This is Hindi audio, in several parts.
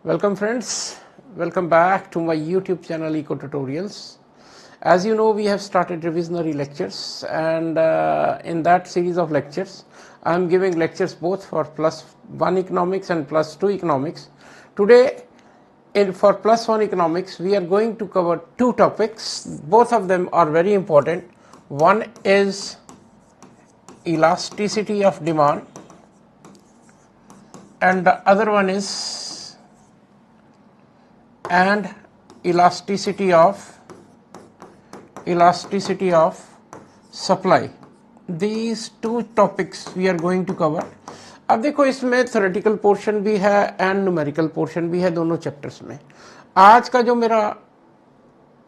Welcome friends, welcome back to my YouTube channel Eco Tutorials. As you know, we have started revisionary lectures, and in that series of lectures I am giving lectures both for +1 economics and +2 economics. Today for +1 economics we are going to cover two topics. Both of them are very important. One is elasticity of demand and the other one is elasticity of supply. These two topics we are going to cover. अब देखो, इसमें थ्योरेटिकल पोर्शन भी है एंड न्यूमेरिकल पोर्शन भी है दोनों चैप्टर्स में. आज का जो मेरा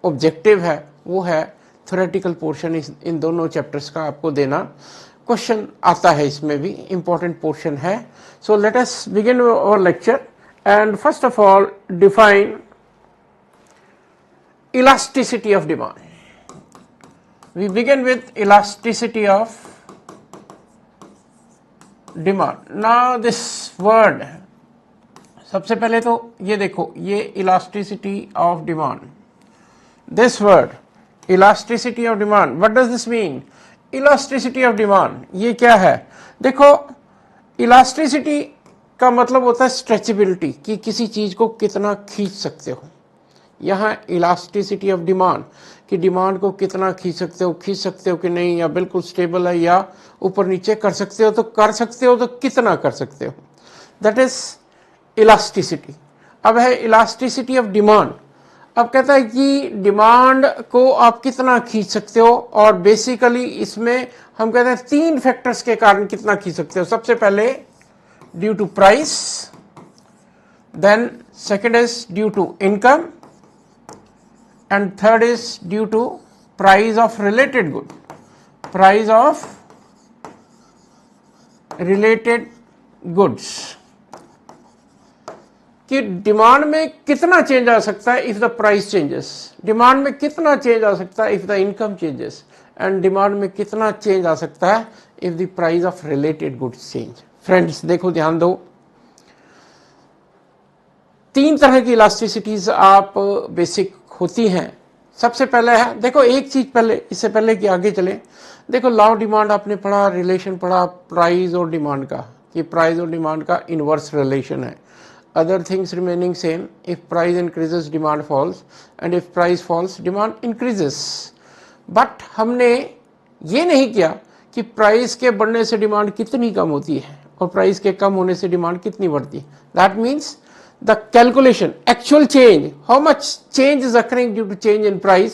ऑब्जेक्टिव है वो है थ्योरेटिकल पोर्शन इन दोनों चैप्टर्स का आपको देना. क्वेश्चन आता है इसमें भी, इंपॉर्टेंट पोर्शन है. So let us begin our lecture and first of all define elasticity of demand. We begin with elasticity of demand. Now this word, सबसे पहले तो ये देखो, ये elasticity of demand. This word elasticity of demand, what does this mean? Elasticity of demand ये क्या है? देखो, elasticity का मतलब होता है स्ट्रेचेबिलिटी, कि किसी चीज को कितना खींच सकते हो. यहाँ इलास्टिसिटी ऑफ डिमांड, कि डिमांड को कितना खींच सकते हो कि नहीं, या बिल्कुल स्टेबल है, या ऊपर नीचे कर सकते हो तो कितना कर सकते हो. That is elasticity. अब है इलास्टिसिटी ऑफ डिमांड. अब कहता है कि डिमांड को आप कितना खींच सकते हो, और बेसिकली इसमें हम कहते हैं तीन फैक्टर्स के कारण कितना खींच सकते हो. सबसे पहले due to price, then second is due to income, and third is due to price of related good. Price of related goods, कि डिमांड में कितना चेंज आ सकता है if the price changes, demand में कितना चेंज आ सकता है if the income changes, and demand में कितना चेंज आ सकता है if the price of related goods change. Friends देखो, ध्यान दो, तीन तरह की इलास्टिसिटीज आप बेसिक होती हैं. सबसे पहले है, देखो एक चीज पहले, इससे पहले कि आगे चले, देखो लॉ ऑफ डिमांड आपने पढ़ा, रिलेशन पढ़ा प्राइस और डिमांड का, कि प्राइस और डिमांड का इनवर्स रिलेशन है. Other things remaining same. If price increases demand falls, and if price falls demand increases. But हमने ये नहीं किया कि प्राइस के बढ़ने से डिमांड कितनी कम होती है और प्राइस के कम होने से डिमांड कितनी बढ़ती है. That means the calculation, actual change, how much change is occurring due to change in price,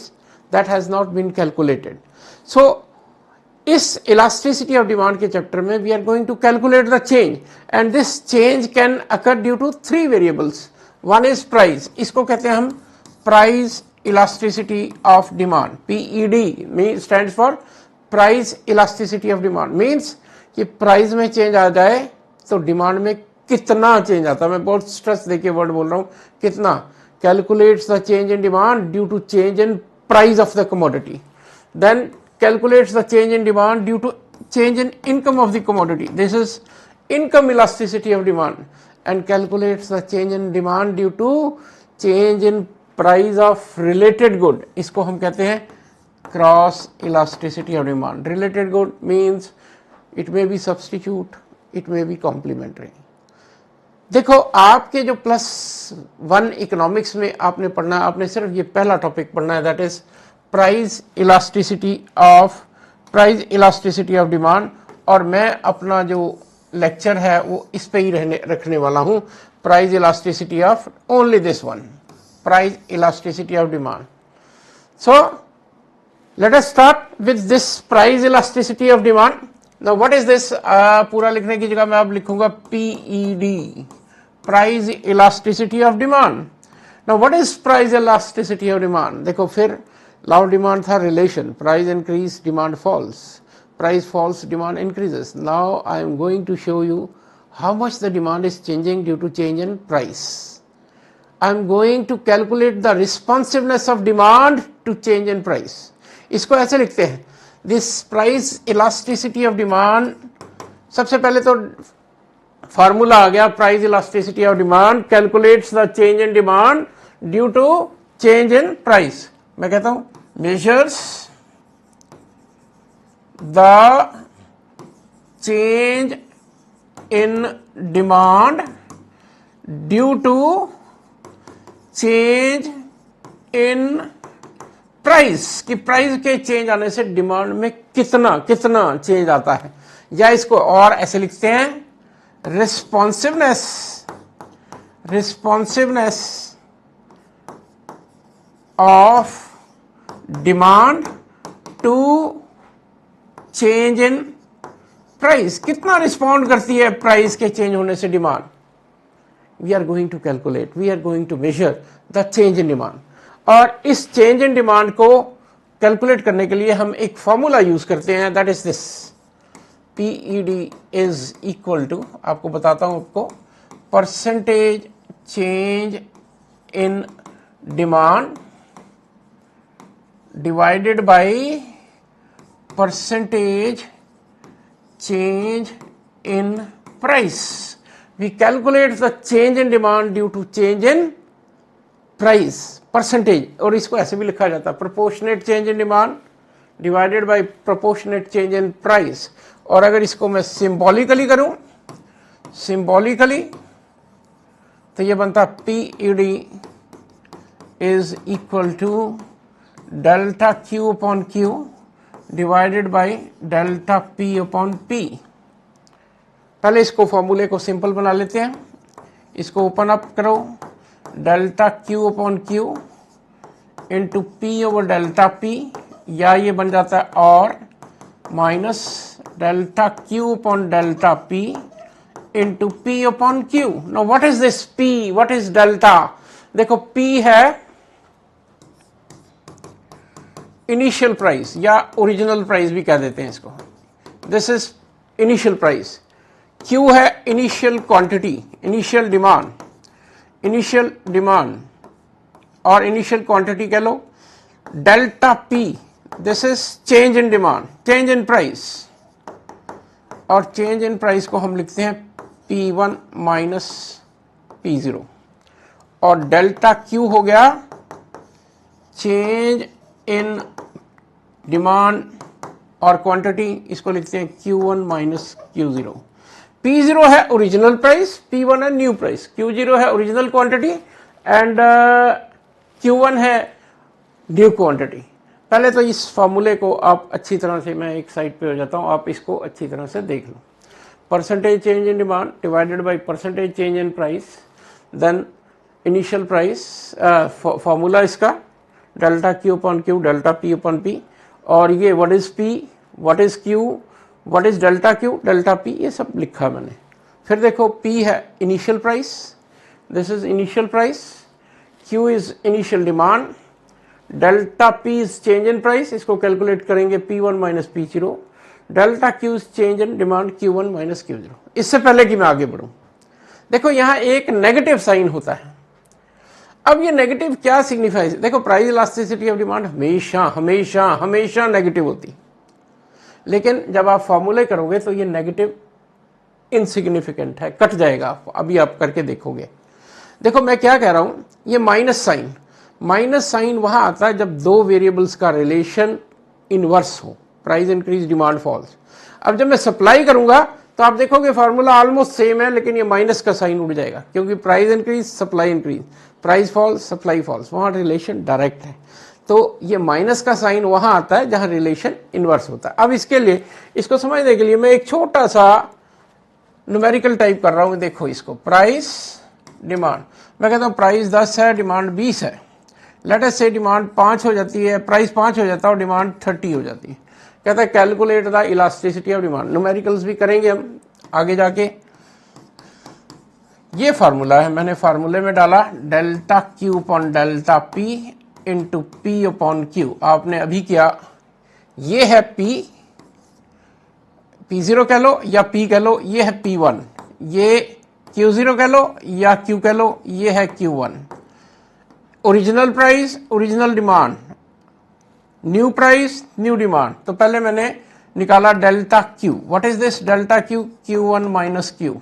that has not been calculated. So इस elasticity of demand के चैप्टर में we are going to calculate the change, and this change can occur due to three variables. One is price, इसको कहते हैं हम price elasticity of demand. PED stands for price elasticity of demand, means कि प्राइस में चेंज आ जाए तो डिमांड में कितना चेंज आता है. मैं बहुत स्ट्रेस देके वर्ड बोल रहा हूं, कितना. Calculates the change in demand due to change in price of the commodity, then calculates the change in demand due to change in income of the commodity. This is income elasticity of demand, and calculates the change in demand due to change in price of related good. इसको हम कहते हैं cross elasticity of demand. Related good means it may be substitute, it may be complementary. देखो, आपके जो +1 इकोनॉमिक्स में आपने पढ़ना है, आपने सिर्फ ये पहला टॉपिक पढ़ना है, that is price elasticity of demand. और मैं अपना जो लेक्चर है वो इस पे ही रखने वाला हूं, price elasticity of only this one, price elasticity of demand. So let us start with this price elasticity of demand. Now what is this? पूरा लिखने की जगह मैं अब लिखूंगा PED, price elasticity of demand. Now what is price elasticity of demand? देखो, फिर लॉ ऑफ डिमांड था relation, price increase demand falls, price falls demand increases. Now I am going to show you how much the demand is changing due to change in price. I am going to calculate the responsiveness of demand to change in price. इसको ऐसे लिखते हैं, this price elasticity of demand. सबसे पहले तो फार्मूला आ गया, price elasticity of demand calculates the change in demand due to change in price. मैं कहता हूं measures the change in demand due to change in price, कि प्राइस के चेंज आने से डिमांड में कितना कितना चेंज आता है। या इसको और ऐसे लिखते हैं, responsiveness of demand to change in price, कितना रिस्पॉन्ड करती है प्राइस के चेंज होने से demand. We are going to calculate, we are going to measure the change in demand. और इस चेंज इन डिमांड को कैलकुलेट करने के लिए हम एक फॉर्मूला यूज करते हैं, that is this, PED is equal to, आपको बताता हूं आपको, percentage change in demand divided by percentage change in price. We calculate the change in demand due to change in price, percentage, और इसको ऐसे भी लिखा जाता है proportionate change in demand divided by proportionate change in price। और अगर इसको मैं सिंबॉलिकली करूं, सिंबॉलिकली तो ये बनता PED is equal to delta Q upon Q divided by delta P upon P। पहले इसको फॉर्मूले को सिंपल बना लेते हैं, इसको ओपन अप करो, delta Q upon Q into P over delta P, या ये बन जाता है और minus delta Q upon delta P into P upon Q। No what is this P, what is delta? देखो P है इनिशियल प्राइस या ओरिजिनल प्राइस भी कह देते हैं इसको, this is initial price. Q है इनिशियल क्वांटिटी, इनिशियल डिमांड और इनिशियल क्वांटिटी कह लो। Delta P this is change in demand, change in price, और चेंज इन प्राइस को हम लिखते हैं P1 माइनस P0, और डेल्टा Q हो गया चेंज इन डिमांड और क्वांटिटी, इसको लिखते हैं Q1 माइनस Q0। P0 है ओरिजिनल प्राइस, P1 है न्यू प्राइस, Q0 है ओरिजिनल क्वांटिटी एंड Q1 है न्यू क्वांटिटी। पहले तो इस फॉर्मूले को आप अच्छी तरह से, मैं एक साइड पे हो जाता हूं, आप इसको अच्छी तरह से देख लो, percentage change in demand divided by percentage change in price, then initial price, formula इसका delta Q upon Q, delta P upon P, और ये what is P, what is Q, what is delta Q, delta P, ये सब लिखा मैंने। फिर देखो P है initial price, this is initial price, Q is initial demand, delta P is change in price, इसको कैलकुलेट करेंगे P1 minus P0, delta Q is change in demand Q1 minus Q0। इससे पहले कि मैं आगे बढ़ूं, देखो यहां एक नेगेटिव साइन होता है। अब ये नेगेटिव क्या सिग्निफाइज, देखो प्राइस इलास्टिसिटी ऑफ डिमांड हमेशा हमेशा हमेशा नेगेटिव होती, लेकिन जब आप फॉर्मूले करोगे तो ये नेगेटिव इनसिग्निफिकेंट है, कट जाएगा, अभी आप करके देखोगे। देखो मैं क्या कह रहा हूं, ये माइनस साइन वहां आता है जब दो वेरिएबल्स का रिलेशन इनवर्स हो, प्राइस इंक्रीज डिमांड फॉल्स। अब जब मैं सप्लाई करूंगा तो आप देखोगे फार्मूला ऑलमोस्ट सेम है, लेकिन ये माइनस का साइन उड़ जाएगा, क्योंकि price increase supply increase, price falls supply falls, वहां रिलेशन डायरेक्ट है। तो ये माइनस का साइन वहां आता है जहां रिलेशन इनवर्स होता है। अब इसके लिए, इसको समझने के लिए मैं एक छोटा सा न्यूमेरिकल टाइप कर रहा हूं। देखो इसको, प्राइस डिमांड, मैं कहता हूं प्राइस 10 है, डिमांड 20 है, लेट अस से डिमांड 5 हो जाती है, प्राइस 5 हो जाता है और डिमांड 30 हो जाती है। कहता है calculate the elasticity of demand, numericals भी करेंगे हम आगे जाके। ये फार्मूला है, मैंने फार्मूले में डाला delta Q upon delta P into P upon Q। आपने अभी किया, ये है P0 कह लो या P कह लो, ये है P1, ये Q0 कह लो या Q कह लो, ये है Q1। Original price original demand, new price new demand. तो पहले मैंने निकाला delta Q, what is this delta Q, Q1 minus Q,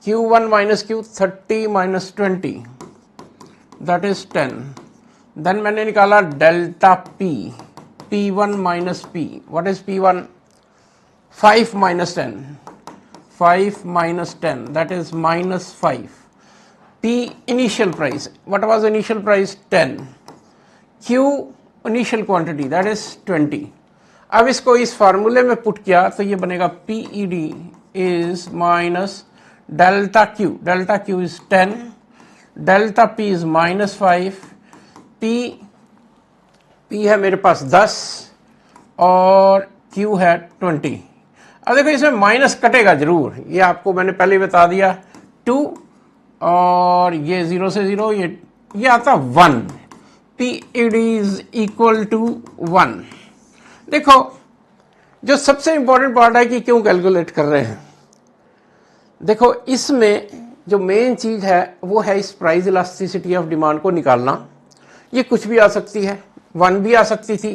Q1 minus Q 30 minus 20 that is 10. Then मैंने निकाला delta P, P1 minus P. What is P1? 5 minus 10. 5 minus 10 that is minus 5. P initial price. What was initial price? 10. Q initial quantity that is 20. अब इसको इस फार्मूले में पुट किया तो ये बनेगा PED is minus delta Q. Delta Q is 10. Delta P is minus 5. P है मेरे पास 10 और Q है 20. अब देखो इसमें माइनस कटेगा जरूर, ये आपको मैंने पहले बता दिया. 2 और ये 0 से 0, ये आता 1. PED is equal to 1. देखो जो सबसे इंपॉर्टेंट पार्ट है कि क्यों कैलकुलेट कर रहे हैं. देखो इसमें जो मेन चीज है वो है इस प्राइस इलास्टिसिटी ऑफ डिमांड को निकालना. ये कुछ भी आ सकती है, 1 भी आ सकती थी,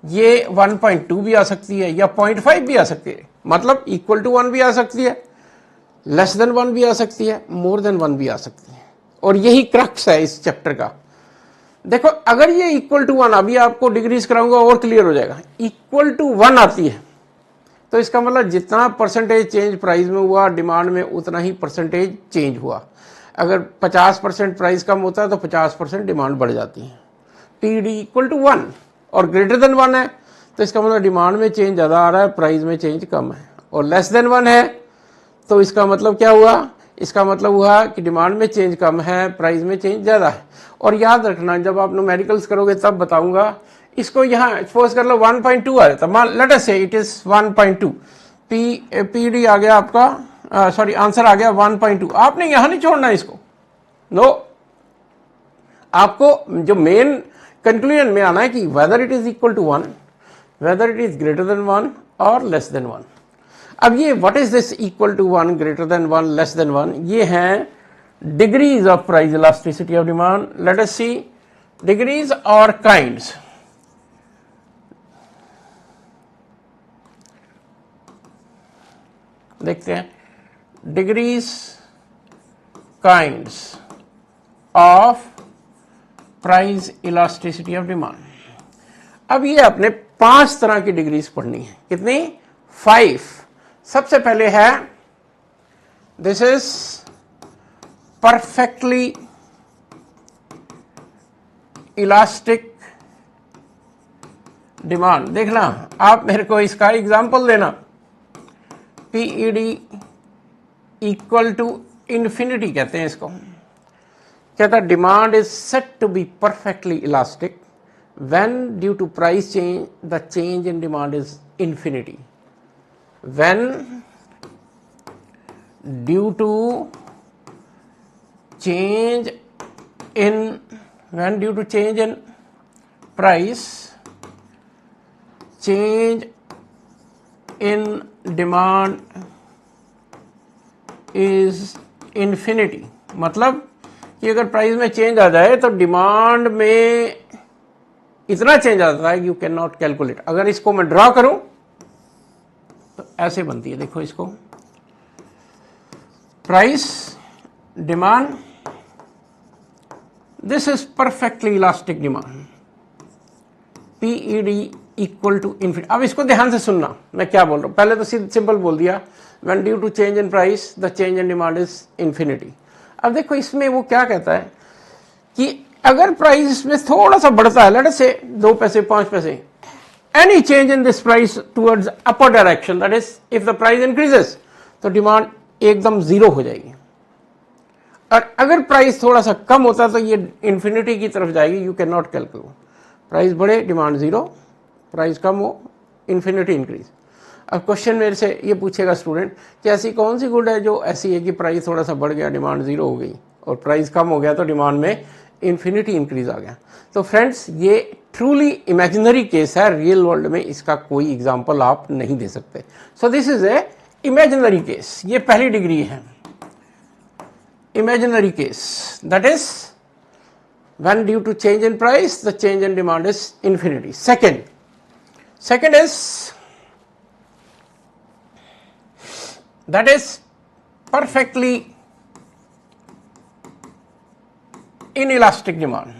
ये 1.2 भी आ सकती है, या 0.5 भी आ सकती है, मतलब इक्वल टू 1 भी आ सकती है, लेस देन 1 भी आ सकती है, मोर देन 1 भी आ सकती है. और यही क्रक्स है इस चैप्टर का. देखो अगर ये इक्वल टू 1, अभी आपको डिग्रीज कराऊंगा और क्लियर हो जाएगा, इक्वल टू 1 आती है तो इसका मतलब जितना परसेंटेज चेंज प्राइस में हुआ डिमांड में उतना ही परसेंटेज चेंज हुआ. अगर 50% प्राइस कम होता है तो 50% डिमांड बढ़ जाती है. PED इक्वल टू 1 और ग्रेटर देन 1 है तो इसका मतलब डिमांड में चेंज ज़्यादा आ रहा है, प्राइस में चेंज कम है. और लेस देन 1 है तो इसका मतलब क्या हुआ, इसका मतलब हुआ कि डिमांड में चेंज कम है, प्राइस में चेंज ज़्यादा है. और याद रखना जब आप न्यूमेरिकल्स करोगे तब बताऊंगा. इसको यहाँ सपोज कर लो 1.2 आ जाता, लेट अस से इट इज 1.2. PED आ गया आपका, सॉरी आंसर आ गया 1.2. आपने यहाँ नहीं छोड़ना इसको, नो. आपको जो मेन कंक्लूजन में आना है कि whether it is equal to 1, whether it is greater than 1 और लेस देन 1. अब ये what is this equal to 1, greater than 1, less than 1, ये हैं degrees of price elasticity of demand. Let us see degrees और काइंड्स. देखते हैं degrees kinds of price elasticity of demand. अब ये अपने 5 तरह की डिग्रीज पढ़नी है. कितनी? 5. सबसे पहले है this is perfectly elastic demand. देखना आप मेरे को इसका एग्जांपल देना. PED इक्वल टू इंफिनिटी कहते हैं इसको. कहता है demand is set to be perfectly elastic when due to price change the change in demand is infinity. When due to change in price change in demand is infinity. मतलब कि अगर प्राइस में चेंज आ जाए तो डिमांड में इतना चेंज आ जाता है कि यू कैन नॉट कैलकुलेट. अगर इसको मैं ड्रॉ करूं तो ऐसे बनती है. देखो इसको, price demand, this is perfectly elastic demand. PED equal to infinity. अब इसको ध्यान से सुनना मैं क्या बोल रहा हूं. पहले तो सिंपल बोल दिया when due to change in price the change in demand is infinity. अब देखो इसमें वो क्या कहता है कि अगर प्राइस में थोड़ा सा बढ़ता है, लेट अस से 2 पैसे 5 पैसे, any change in this price towards upper direction, that is if the price increases, तो डिमांड एकदम 0 हो जाएगी. और अगर प्राइस थोड़ा सा कम होता तो ये इंफिनिटी की तरफ जाएगी. You can not calculate. Price बढ़े डिमांड 0, प्राइस कम हो इंफिनिटी इंक्रीज. अब क्वेश्चन मेरे से ये पूछेगा स्टूडेंट कि ऐसी कौन सी गुड है जो ऐसी है कि प्राइस थोड़ा सा बढ़ गया डिमांड 0 हो गई और प्राइस कम हो गया तो डिमांड में इंफिनिटी इंक्रीज आ गया. तो फ्रेंड्स ये ट्रूली इमेजिनरी केस है, रियल वर्ल्ड में इसका कोई एग्जांपल आप नहीं दे सकते. So this is a imaginary case. ये पहली डिग्री है imaginary case, that is when due to change in price the change in demand is infinity. Second is that is perfectly inelastic demand.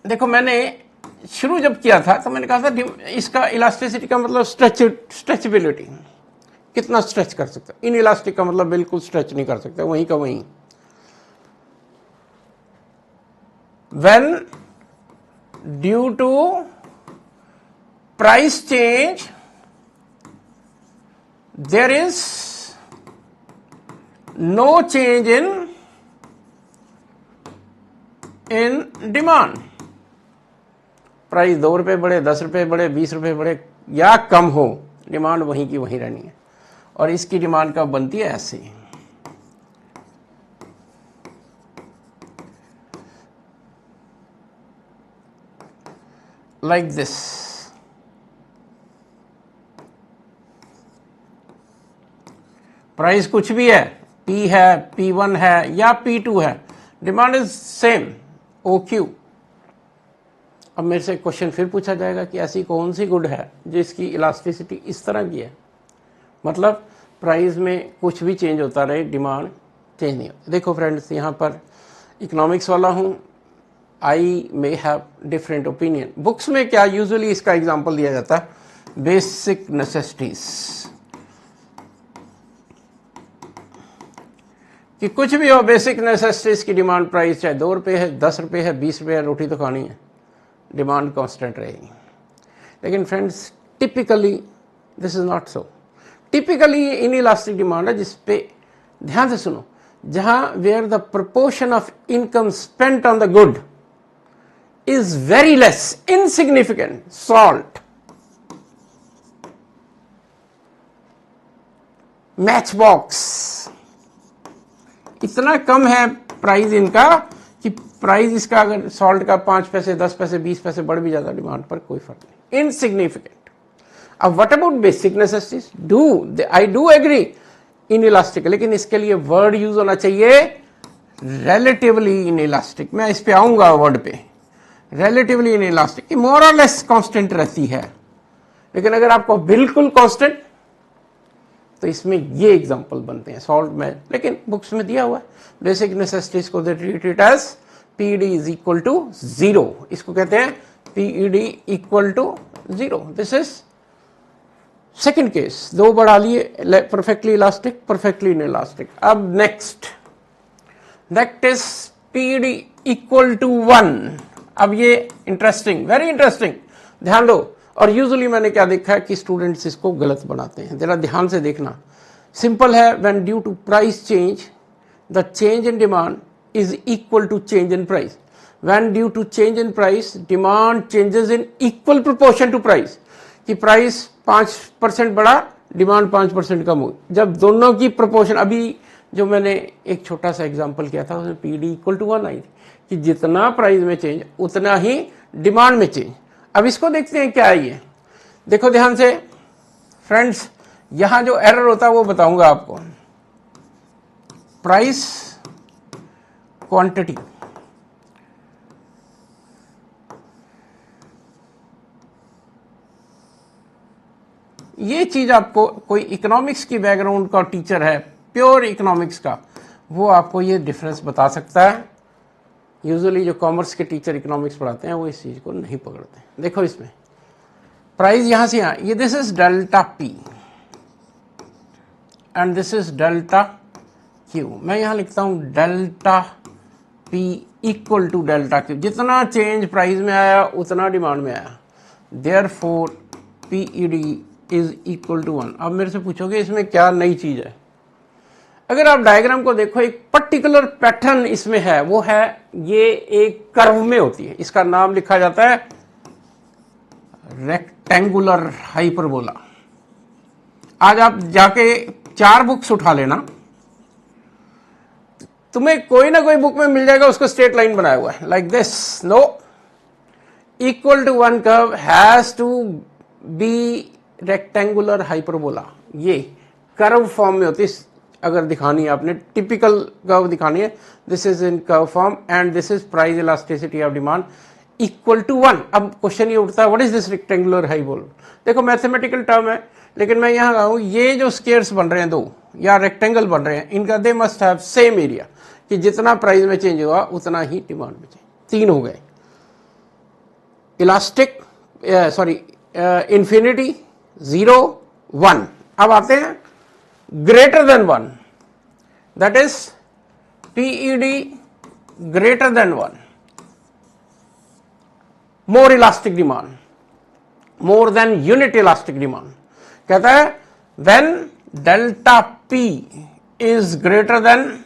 देखो मैंने शुरू जब किया था तो मैंने कहा था इसका इलास्टिसिटी का मतलब स्ट्रेचेबिलिटी, कितना स्ट्रेच कर सकता है। इनइलास्टिक का मतलब बिल्कुल स्ट्रेच नहीं कर सकता, वहीं का वहीं। when due to price change there is no change in demand, price 2 रुपये बढ़े, 10 रुपये बढ़े, 20 रुपये बढ़े या कम हो, डिमांड वहीं की वहीं रहनी है। और इसकी डिमांड कब बनती है? ऐसे, like this। प्राइस कुछ भी है, P है, P1 है या P2 है, डिमांड इज सेम, OQ। अब मेरे से क्वेश्चन फिर पूछा जाएगा कि ऐसी कौन सी गुड है जिसकी इलास्टिसिटी इस तरह की है, मतलब प्राइस में कुछ भी चेंज होता रहे, डिमांड चेंज नहीं होती। देखो फ्रेंड्स, यहाँ पर इकोनॉमिक्स वाला हूँ, I may have different opinion. Books में क्या यूजुअली इसका एग्जांपल दिया जाता है, बेसिक नेसेसिटीज, कि कुछ भी हो, बेसिक नेसेसिटीज की डिमांड प्राइस चाहे 2 रुपये है, 10 रुपये है, 20 रुपये है, रोटी तो खानी है, डिमांड कांस्टेंट रहेगी। लेकिन friends typically this is not so. Typically inelastic demand है जिसपे ध्यान से सुनो, जहां where the proportion of income spent on the good is very less, insignificant, salt, matchbox, इतना कम है प्राइस इनका कि प्राइस इसका अगर सॉल्ट का 5 पैसे, 10 पैसे, 20 पैसे बढ़ भी जाता डिमांड पर, कोई फर्क नहीं, इनसिग्निफिकेंट। अब what about basic necessities? I do agree inelastic, लेकिन इसके लिए वर्ड यूज होना चाहिए रिलेटिवली इनइलास्टिक। मैं इस पे आऊंगा वर्ड पे, रिलेटिवली इनइलास्टिक, मोर और लेस कांस्टेंट रहती है। लेकिन अगर आपको बिल्कुल कांस्टेंट, तो इसमें ये एग्जांपल बनते हैं सॉल्ट में, लेकिन बुक्स में दिया हुआ है बेसिक नेसेसिटीज को they treat it as PED is equal to 0। इसको कहते हैं PED equal to 0। This is second case, 2 बढ़ा लिए, परफेक्टली इलास्टिक, परफेक्टली इनइलास्टिक। अब next, that is PED equal to 1। अब ये इंटरेस्टिंग, वेरी इंटरेस्टिंग, ध्यान दो। और यूजुअली मैंने क्या देखा है कि स्टूडेंट्स इसको गलत बनाते हैं, जरा ध्यान से देखना। सिंपल है, when due to price change the change in demand is equal to change in price. When due to change in price demand changes in equal proportion to price, कि प्राइस 5% बढ़ा, डिमांड 5% कम हुई। जब दोनों की प्रोपोर्शन, अभी जो मैंने एक छोटा सा एग्जांपल किया था उसमें पीडी इक्वल टू 1 आई थी, कि जितना प्राइस में चेंज उतना ही डिमांड में चेंज। अब इसको देखते हैं क्या है ये, देखो ध्यान से फ्रेंड्स, यहां जो एरर होता है वो बताऊंगा आपको। प्राइस क्वांटिटी, ये चीज आपको, कोई इकोनॉमिक्स की बैकग्राउंड का टीचर है, प्योर इकोनॉमिक्स का, वो आपको ये डिफरेंस बता सकता है। यूजुअली जो कॉमर्स के टीचर इकोनॉमिक्स पढ़ाते हैं वो इस चीज को नहीं पकड़ते। देखो इसमें प्राइस यहां से यहां, ये this is delta P and this is delta Q. मैं यहां लिखता हूं delta P equal to delta Q. जितना चेंज प्राइस में आया उतना डिमांड में आया, therefore PED is equal to 1। अब मेरे से पूछोगे इसमें क्या नई चीज है? अगर आप डायग्राम को देखो, एक पर्टिकुलर पैटर्न इसमें है, वो है ये एक कर्व में होती है, इसका नाम लिखा जाता है रेक्टेंगुलर हाइपरबोला। आज आप जाके 4 बुक्स उठा लेना, तुम्हें कोई ना कोई बुक में मिल जाएगा उसको स्ट्रेट लाइन बनाया हुआ है, like this. No, equal to 1 curve has to be rectangular hyperbola. ये कर्व फॉर्म में होती है। अगर दिखानी है आपने, टिपिकल कर्व दिखानी है, this is in curve form and this is price elasticity of demand. Equal to 1। अब क्वेश्चन ये उठता है what is this rectangular hyperbola. देखो मैथमेटिकल टर्म है, लेकिन मैं यहां कहूं ये जो स्क्वायर्स बन रहे हैं दो या रेक्टेंगल बन रहे हैं, इनका they must have same area, कि जितना प्राइस में चेंज हुआ उतना ही डिमांड में चेंज। तीन हो गए, इलास्टिक इंफिनिटी, 0, 1। अब आते हैं greater than 1, that is PED greater than 1, more elastic demand, more than unit elastic demand. कहता है when delta P is greater then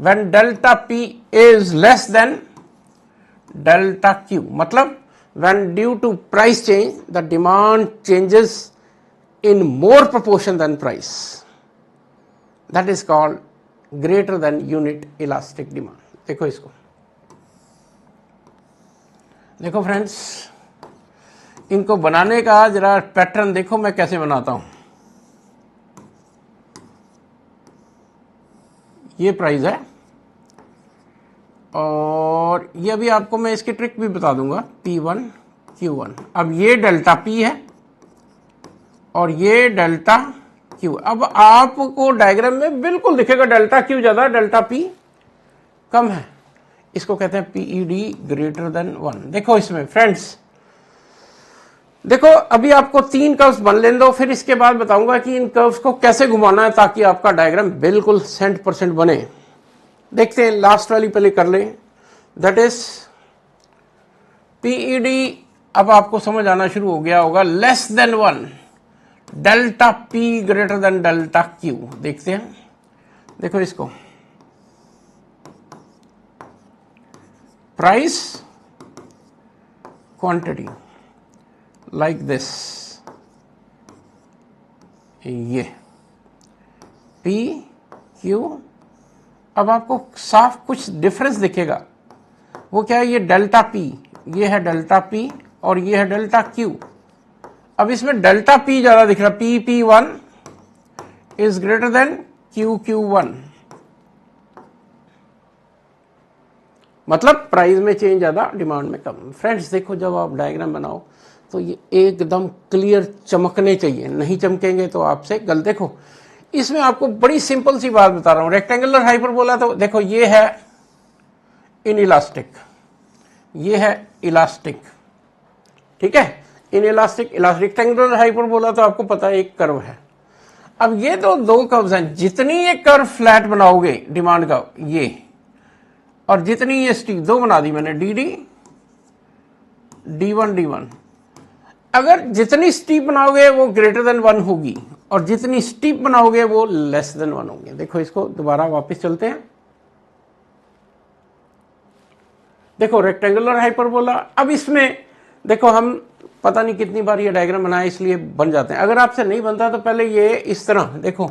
when delta P is less than delta Q, मतलब when due to price change the demand changes in more proportion than price, that is called greater than unit elastic demand। देखो इसको, देखो फ्रेंड्स, इनको बनाने का जरा पैटर्न देखो मैं कैसे बनाता हूं। ये प्राइस है और ये अभी आपको मैं इसकी ट्रिक भी बता दूंगा, P1 Q1। अब ये डेल्टा P है और ये डेल्टा Q। अब आपको डायग्राम में बिल्कुल दिखेगा डेल्टा Q ज्यादा, डेल्टा P कम है। इसको कहते हैं PED ग्रेटर देन 1। देखो इसमें फ्रेंड्स, देखो अभी आपको 3 कर्व्स बन लेने दो, फिर इसके बाद बताऊंगा कि इन कर्व्स को कैसे घुमाना है ताकि आपका डायग्राम बिल्कुल 100% बने। देखते हैं, लास्ट वाली पहले कर लें, दैट इज PED। अब आपको समझ आना शुरू हो गया होगा, less than 1, delta P greater than delta Q। देखते हैं, देखो इसको, प्राइस क्वांटिटी like this, ये P Q। अब आपको साफ कुछ डिफरेंस दिखेगा, वो क्या है, ये डेल्टा P, ये है डेल्टा P और ये है डेल्टा Q। अब इसमें डेल्टा P ज्यादा दिख रहा, PP1 is greater then QQ1, मतलब प्राइस में चेंज ज्यादा, डिमांड में कम। फ्रेंड्स देखो, जब आप डायग्राम बनाओ तो ये एकदम क्लियर चमकने चाहिए, नहीं चमकेंगे तो आपसे गलत। देखो इसमें आपको बड़ी सिंपल सी बात बता रहा हूं, रेक्टेंगुलर हाइपरबोला तो देखो ये है इनइलास्टिक, ये है इलास्टिक, ठीक है, इनइलास्टिक इलास्टिक। रेक्टेंगुलर हाइपरबोला तो आपको पता है एक कर्व है। अब ये तो दो कर्व्स हैं, जितनी ये कर्व फ्लैट बनाओगे डिमांड का ये, और जितनी ये स्टीप, दो बना दी मैंने, DD D1 D1। अगर जितनी स्टीप बनाओगे वो ग्रेटर देन 1 होगी और जितनी स्टीप बनाओगे वो लेस देन 1 होगी। देखो इसको दोबारा वापस चलते हैं, देखो रेक्टेंगुलर हाइपरबोला। अब इसमें देखो हम पता नहीं कितनी बार ये डायग्राम बनाए, इसलिए बन जाते हैं। अगर आपसे नहीं बनता तो पहले ये इस तरह देखो,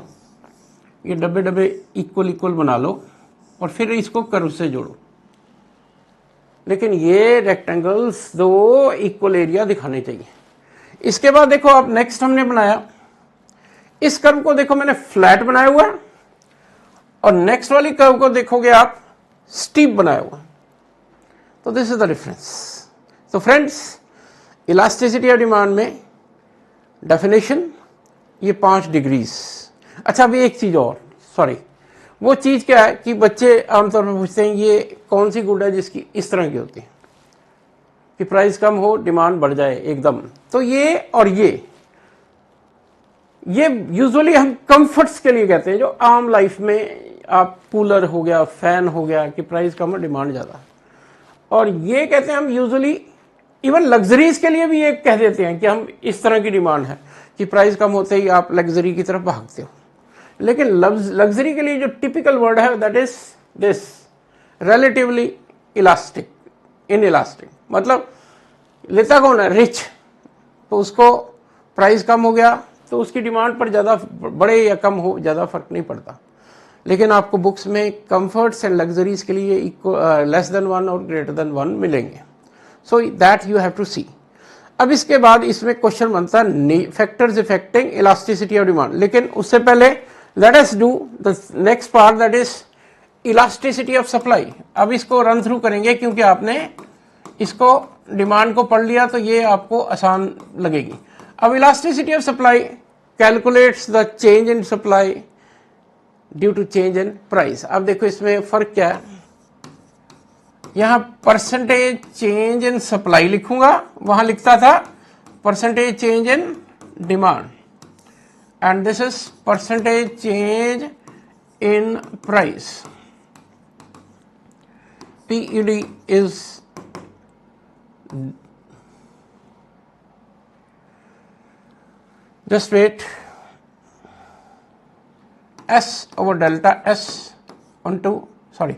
ये डब्बे डब्बे इक्वल इक्वल बना लो और फिर इसको कर्व से जोड़ो। लेकिन ये रेक्टेंगल्स दो इक्वल एरिया दिखाने चाहिए। इसके बाद देखो आप नेक्स्ट हमने बनाया, इस कर्व को देखो मैंने फ्लैट बनाया हुआ और नेक्स्ट वाली कर्व को देखोगे आप स्टीप बनाया हुआ। तो दिस इज द डिफरेंस। तो फ्रेंड्स, इलास्टिसिटी ऑफ डिमांड में डेफिनेशन ये 5 डिग्रीज। अच्छा अभी एक चीज और, सॉरी, वो चीज क्या है कि बच्चे आमतौर पर पूछते हैं ये कौन सी गुड है जिसकी इस तरह की होती है कि प्राइस कम हो डिमांड बढ़ जाए एकदम। तो ये और ये यूजुअली हम कंफर्ट्स के लिए कहते हैं, जो आम लाइफ में आप कूलर हो गया, फैन हो गया, कि प्राइस कम है डिमांड ज्यादा। और ये कहते हैं हम यूजुअली इवन लग्जरीज के लिए भी ये कह देते हैं कि हम इस तरह की डिमांड है कि प्राइस कम होते ही आप लग्जरी की तरफ भागते हो। लेकिन लग्जरी के लिए जो टिपिकल वर्ड है that is this, relatively elastic, inelastic. मतलब लेता कौन है, रिच, तो उसको प्राइस कम हो गया तो उसकी डिमांड पर ज्यादा बड़े या कम हो ज्यादा फर्क नहीं पड़ता। लेकिन आपको बुक्स में कंफर्ट्स एंड लग्जरीज के लिए लेस देन 1 और ग्रेटर देन 1 मिलेंगे। So that you have to see. अब इसके बाद इसमें क्वेश्चन बनता है factors affecting elasticity of demand. लेकिन उससे पहले let us do the next part, that is elasticity of supply. अब इसको रन थ्रू करेंगे क्योंकि आपने इसको डिमांड को पढ़ लिया तो ये आपको आसान लगेगी। अब elasticity of supply calculates the change in supply due to change in price. अब देखो इसमें फर्क क्या है, यहां परसेंटेज चेंज इन सप्लाई लिखूंगा, वहां लिखता था percentage change in demand, and this is percentage change in price. PED is just wait, S over delta S onto sorry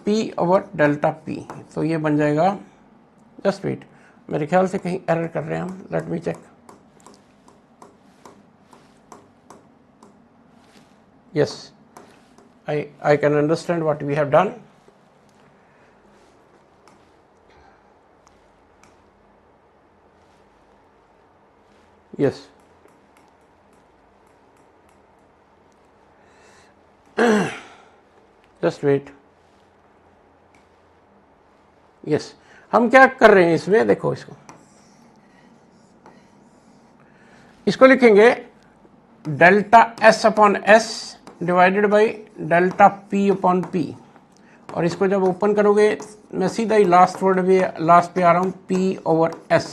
P over delta P, तो ये बन जाएगा, जस्ट वेट, मेरे ख्याल से कहीं एरर कर रहे हैं हम, let me check. Yes, I can understand what we have done. Yes. Just wait. Yes. हम क्या कर रहे हैं इसमें, देखो इसको लिखेंगे delta S upon S divided by delta P upon P, और इसको जब ओपन करोगे मैं सीधा ही लास्ट पे आ रहा हूं, P ओवर S।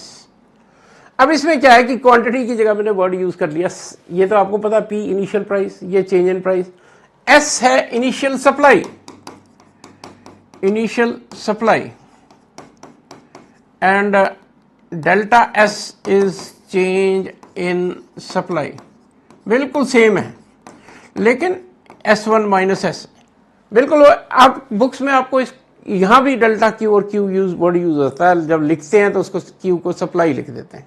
अब इसमें क्या है कि क्वांटिटी की जगह मैंने वर्ड यूज कर लिया, ये तो आपको पता, P इनिशियल प्राइस, ये चेंज इन प्राइस, S है initial supply, and delta S is change in supply, बिल्कुल सेम है, लेकिन S1 माइनस S बिल्कुल। आप बुक्स में आपको इस यहां भी डेल्टा Q और Q वर्ड यूज होता है, जब लिखते हैं तो उसको Q को सप्लाई लिख देते हैं,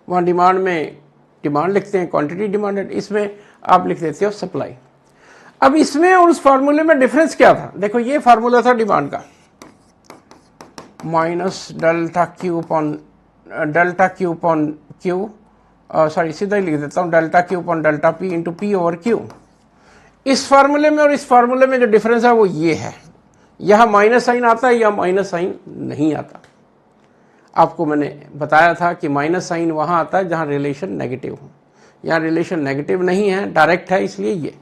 वहाँ डिमांड में डिमांड लिखते हैं, क्वांटिटी डिमांडेड, इसमें आप लिख देते हो सप्लाई। अब इसमें और उस फार्मूले में डिफरेंस क्या था, देखो ये फार्मूला था डिमांड का, minus delta Q upon Q, sorry सीधा ही लिख देता हूँ, delta Q upon delta P into P over Q. इस फार्मूले में और इस फार्मूले में जो डिफरेंस है वो ये है, यहाँ माइनस साइन आता है या माइनस साइन नहीं आता। आपको मैंने बताया था कि माइनस साइन वहां आता है जहां रिलेशन नेगेटिव हो, यहाँ रिलेशन नेगेटिव नहीं है, डायरेक्ट है, इसलिए ये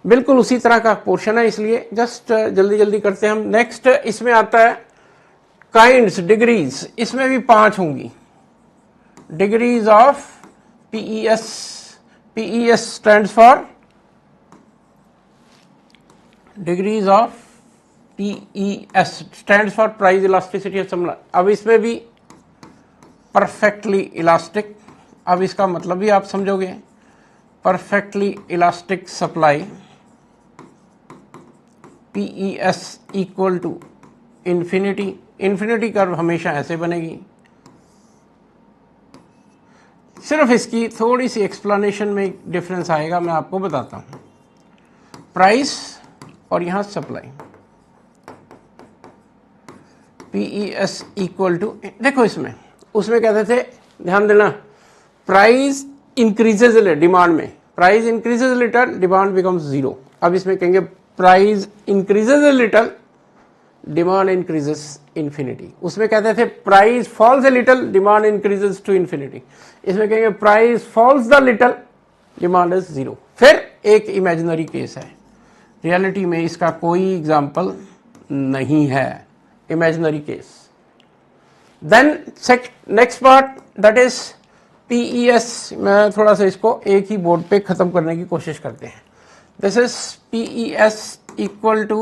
बिल्कुल उसी तरह का पोर्शन है। इसलिए जस्ट जल्दी जल्दी करते हैं हम। नेक्स्ट इसमें आता है काइंड्स, डिग्रीज, इसमें भी 5 होंगी, degrees of PES। PES stands for degrees of PES stands for price elasticity of supply. अब इसमें भी परफेक्टली इलास्टिक, अब इसका मतलब भी आप समझोगे, perfectly elastic supply PES equal to infinity. Infinity curve हमेशा ऐसे बनेगी, सिर्फ इसकी थोड़ी सी एक्सप्लेनेशन में डिफरेंस आएगा, मैं आपको बताता हूं। प्राइस और यहां सप्लाई, PES इक्वल टू, देखो इसमें उसमें कहते थे, ध्यान देना, प्राइस इंक्रीजेज डिमांड में, price increases little demand becomes 0। अब इसमें कहेंगे price increases little demand increases infinity. उसमें कहते थे price falls a little demand increases to infinity, इसमें कहेंगे price falls the little demand is 0। फिर एक इमेजिनरी केस है, रियलिटी में इसका कोई एग्जाम्पल नहीं है, imaginary case. Then next part, that is PES। मैं थोड़ा सा इसको एक ही बोर्ड पे खत्म करने की कोशिश करते हैं। This is PES equal to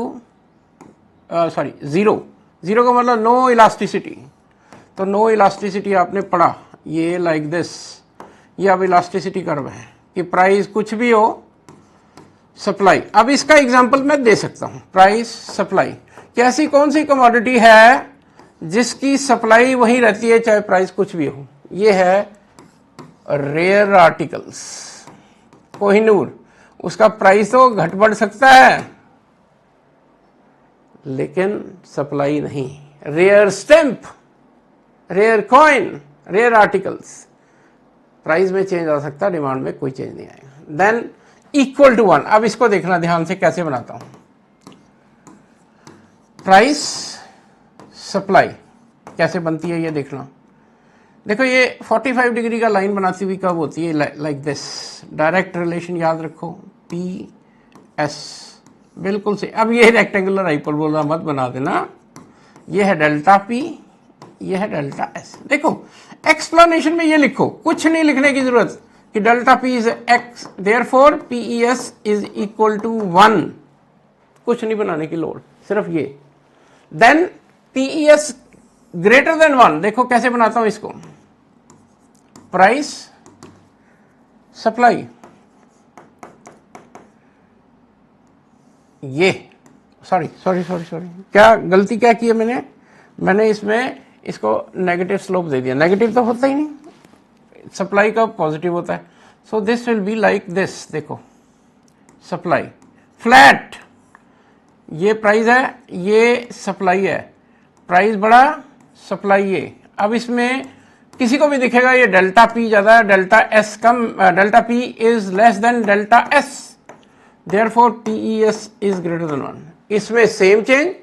sorry 0 का मतलब नो इलास्टिसिटी। तो नो इलास्टिसिटी आपने पढ़ा, ये लाइक दिस, ये अब इलास्टिसिटी कर्व है कि प्राइस कुछ भी हो, सप्लाई। अब इसका एग्जांपल मैं दे सकता हूं, प्राइस सप्लाई, कि ऐसी कौन सी कमोडिटी है जिसकी सप्लाई वही रहती है चाहे प्राइस कुछ भी हो। ये है रेयर आर्टिकल्स, कोहिनूर, उसका प्राइस तो घट बढ़ सकता है लेकिन सप्लाई नहीं। Rare stamp, rare coin, rare articles, price में चेंज आ सकता है, डिमांड में कोई चेंज नहीं आएगा। Then equal to 1। अब इसको देखना ध्यान से कैसे बनाता हूं। प्राइस सप्लाई कैसे बनती है ये देखना। देखो ये 45 डिग्री का लाइन बनाती हुई कब होती है, लाइक दिस। डायरेक्ट रिलेशन याद रखो, पी एस, बिल्कुल से। अब ये रेक्टेंगुलर हाइपरबोला मत बना देना, ये है डेल्टा पी, ये है डेल्टा एस। देखो एक्सप्लेनेशन में ये लिखो, कुछ नहीं लिखने की जरूरत कि delta P is X, therefore PES is equal to 1, कुछ नहीं बनाने की लोड़, सिर्फ ये। देन पीईएस ग्रेटर देन 1, देखो कैसे बनाता हूं इसको, प्राइस सप्लाई, ये सॉरी क्या गलती क्या की है मैंने इसमें इसको नेगेटिव स्लोप दे दिया। नेगेटिव तो होता ही नहीं, सप्लाई का पॉजिटिव होता है। So this will be like this, देखो सप्लाई फ्लैट, ये प्राइस है, ये सप्लाई है, प्राइस बड़ा सप्लाई ये। अब इसमें किसी को भी दिखेगा ये डेल्टा पी ज्यादा है, delta S come, delta P is less than delta S, therefore PES is greater than 1। इसमें सेम चेंज,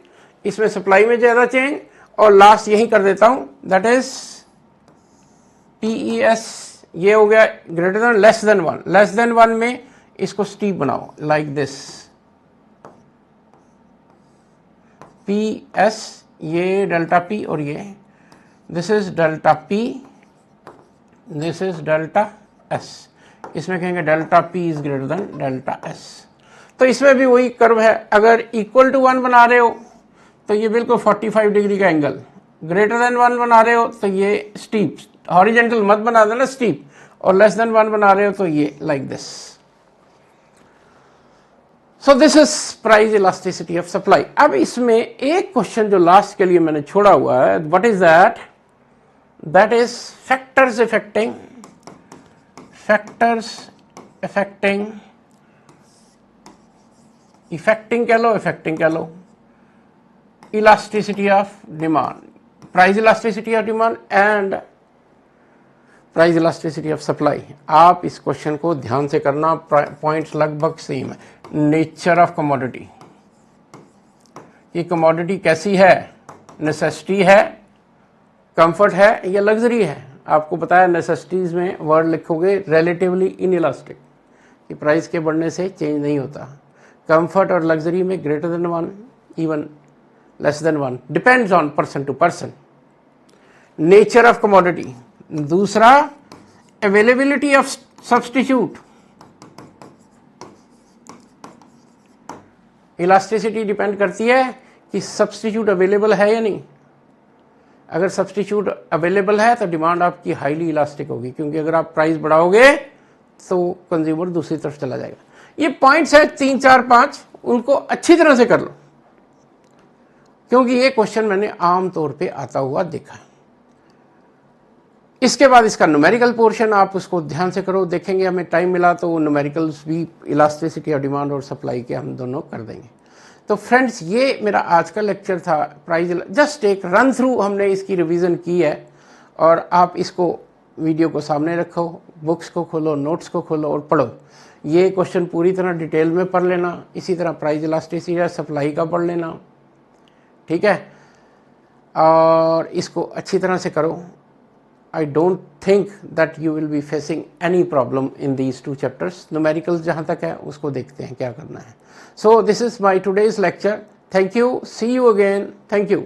इसमें सप्लाई में ज्यादा चेंज, और लास्ट यही कर देता हूं, दैट इज पीईएस, ये हो गया greater than less than 1। Less than 1 में इसको स्टीप बनाओ लाइक दिस, पी एस, ये डेल्टा पी और ये, this is delta P, this is delta S. इसमें कहेंगे delta P is greater then delta S. तो इसमें भी वही कर्व है, अगर इक्वल टू 1 बना रहे हो तो ये बिल्कुल 45 डिग्री का एंगल, ग्रेटर देन 1 बना रहे हो तो ये स्टीप, हॉरिजेंटल मत बना देना स्टीप, और लेस देन 1 बना रहे हो तो ये like this. So this is price elasticity of supply. अब इसमें एक क्वेश्चन जो लास्ट के लिए मैंने छोड़ा हुआ है, what is that, that is factors affecting effecting कह लो elasticity of demand, price elasticity of demand and price elasticity of supply. आप इस क्वेश्चन को ध्यान से करना, पॉइंट्स लगभग सेम है। नेचर ऑफ कमोडिटी, ये कमोडिटी कैसी है, नेसेसिटी है, कंफर्ट है या लग्जरी है। आपको पता है नेसेसिटीज में वर्ड लिखोगे रिलेटिवली इनइलास्टिक, कि प्राइस के बढ़ने से चेंज नहीं होता। कंफर्ट और लग्जरी में greater than 1, even less than 1, depends on person to person. Nature of commodity. दूसरा availability of substitute, elasticity depend करती है कि सब्स्टिट्यूट अवेलेबल है या नहीं। अगर सब्स्टिट्यूट अवेलेबल है तो डिमांड आपकी हाईली इलास्टिक होगी, क्योंकि अगर आप प्राइस बढ़ाओगे तो कंज्यूमर दूसरी तरफ चला जाएगा। ये पॉइंट्स है 3, 4, 5, उनको अच्छी तरह से कर लो, क्योंकि ये क्वेश्चन मैंने आम तौर पे आता हुआ देखा है। इसके बाद इसका न्यूमेरिकल पोर्शन आप उसको ध्यान से करो, देखेंगे हमें टाइम मिला तो न्यूमेरिकल्स भी इलास्टिसिटी और डिमांड और सप्लाई के हम दोनों कर देंगे। तो फ्रेंड्स ये मेरा आज का लेक्चर था, प्राइस जस्ट एक रन थ्रू हमने इसकी रिवीजन की है, और आप इसको वीडियो को सामने रखो, बुक्स को खोलो, नोट्स को खोलो और पढ़ो। ये क्वेश्चन पूरी तरह डिटेल में पढ़ लेना, इसी तरह प्राइस इलास्टिसिटी सप्लाई का पढ़ लेना, ठीक है, और इसको अच्छी तरह से करो। I don't think that you will be facing any problem in these 2 chapters. Numericals जहाँ तक है उसको देखते हैं क्या करना है। So this is my today's lecture. Thank you. See you again. Thank you.